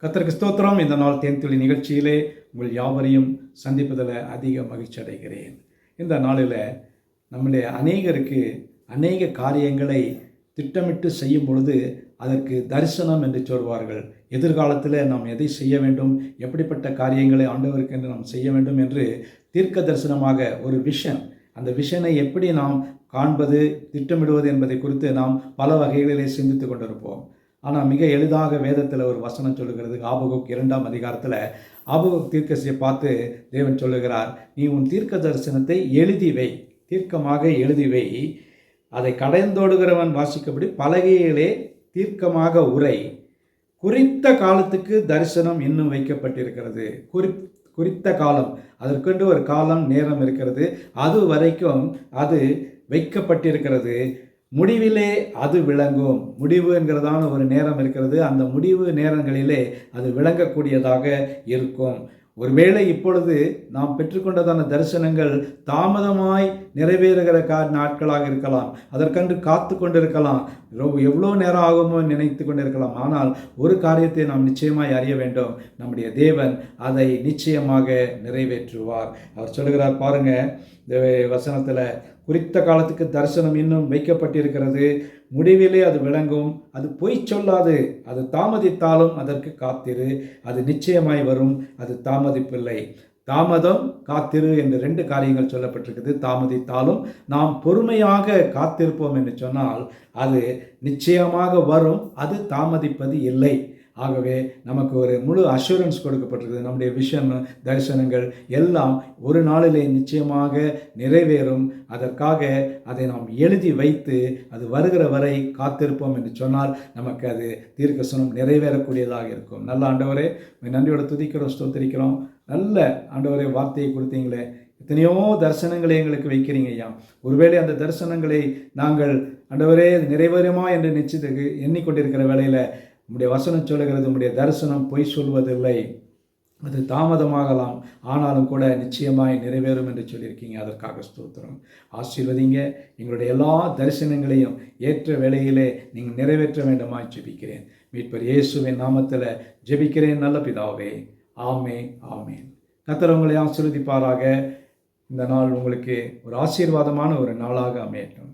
கர்த்தருக்கு ஸ்தோத்திரம். இந்த நாள் தேன்துளி நிகழ்ச்சியிலே உங்கள் யாவரையும் சந்திப்பதில் அதிக மகிழ்ச்சி அடைகிறேன். இந்த நாளில் நம்முடைய அநேகருக்கு அநேக காரியங்களை திட்டமிட்டு செய்யும் பொழுது அதற்கு தரிசனம் என்று சொல்வார்கள். எதிர்காலத்தில் நாம் எதை செய்ய வேண்டும், எப்படிப்பட்ட காரியங்களை ஆண்டவருக்கு என்று நாம் செய்ய வேண்டும் என்று தீர்க்க தரிசனமாக ஒரு விஷன், அந்த விஷனை எப்படி நாம் காண்பது, திட்டமிடுவது என்பதை குறித்து நாம் பல வகைகளிலே சிந்தித்து கொண்டிருப்போம். ஆனால் மிக எளிதாக வேதத்தில் ஒரு வசனம் சொல்லுகிறது. ஆபகுக் 2ஆம் அதிகாரத்தில் ஆபகுக் தீர்க்கதரிசியை பார்த்து தேவன் சொல்லுகிறார், நீ உன் தீர்க்க தரிசனத்தை எழுதி வை, தீர்க்கமாக எழுதி வை, அதை கடைந்தோடுகிறவன் வாசிக்கபடி பலகையிலே தீர்க்கமாக உரை, குறித்த காலத்துக்கு தரிசனம் இன்னும் வைக்கப்பட்டிருக்கிறது. குறித்த காலம், அதற்கென்று ஒரு காலம் நேரம் இருக்கிறது, அது வரைக்கும் அது வைக்கப்பட்டிருக்கிறது. முடிவிலே அது விளங்கும். முடிவு என்கிறதான ஒரு நேரம் இருக்கிறது. அந்த முடிவு நேரங்களிலே அது விளங்கக்கூடியதாக இருக்கும். ஒருவேளை இப்பொழுது நாம் பெற்றுக்கொண்டதான தரிசனங்கள் தாமதமாய் நிறைவேறுகிற நாட்களாக இருக்கலாம். அதற்கென்று காத்து கொண்டிருக்கலாம். எவ்வளோ நேரம் ஆகுமோ நினைத்து கொண்டிருக்கலாம். ஆனால் ஒரு காரியத்தை நாம் நிச்சயமாய் அறிய வேண்டும், நம்முடைய தேவன் அதை நிச்சயமாக நிறைவேற்றுவார். அவர் சொல்லுகிறார் பாருங்க, இந்த வசனத்தில், குறித்த காலத்துக்கு தரிசனம் இன்னும் வைக்கப்பட்டிருக்கிறது, முடிவிலே அது விளங்கும், அது பொய் சொல்லாது, அது தாமதித்தாலும் அதற்கு காத்திரு, அது நிச்சயமாய் வரும், அது தாமதிப்பில்லை. தாமதம், காத்திரு என்று 2 காரியங்கள் சொல்லப்பட்டிருக்குது. தாமதித்தாலும் நாம் பொறுமையாக காத்திருப்போம் என்று சொன்னால் அது நிச்சயமாக வரும், அது தாமதிப்பது இல்லை. ஆகவே நமக்கு ஒரு முழு அஷூரன்ஸ் கொடுக்கப்பட்டிருக்குது. நம்முடைய விஷன், தரிசனங்கள் எல்லாம் ஒரு நாளிலே நிச்சயமாக நிறைவேறும். அதற்காக அதை நாம் எழுதி வைத்து அது வருகிற வரை காத்திருப்போம் என்று சொன்னால் நமக்கு அது தீர்க்கதரிசனம் நிறைவேறக்கூடியதாக இருக்கும். நல்ல ஆண்டவரே, நன்றியோட துதிக்கிறோம், ஸ்தோத்திரிக்கிறோம். நல்ல ஆண்டவரே, வார்த்தையை கொடுத்தீங்களே, எத்தனையோ தரிசனங்களை எங்களுக்கு வைக்கிறீங்க ஐயா. ஒருவேளை அந்த தரிசனங்களை நாங்கள் ஆண்டவரே நிறைவேறுமா என்று நிச்சயத்துக்கு எண்ணிக்கொண்டிருக்கிற வேளையில் உம்முடைய வசனம் சொல்லுகிறது, உம்முடைய தரிசனம் பொய் சொல்வதில்லை, அது தாமதமாகலாம், ஆனாலும் கூட நிச்சயமாய் நிறைவேறும் என்று சொல்லியிருக்கீங்க. அதற்காக ஸ்தோத்திரம். ஆசீர்வதிங்க. எங்களுடைய எல்லா தரிசனங்களையும் ஏற்ற வேளையிலே நீங்கள் நிறைவேற்ற வேண்டுமாய் ஜெபிக்கிறேன். மீட்பர் இயேசுவின் நாமத்தில் ஜெபிக்கிறேன் நல்ல பிதாவே. ஆமென், ஆமென். கர்த்தர் உங்களை ஆசீர்வதிப்பாராக. இந்த நாள் உங்களுக்கு ஒரு ஆசீர்வாதமான ஒரு நாளாக அமையட்டும்.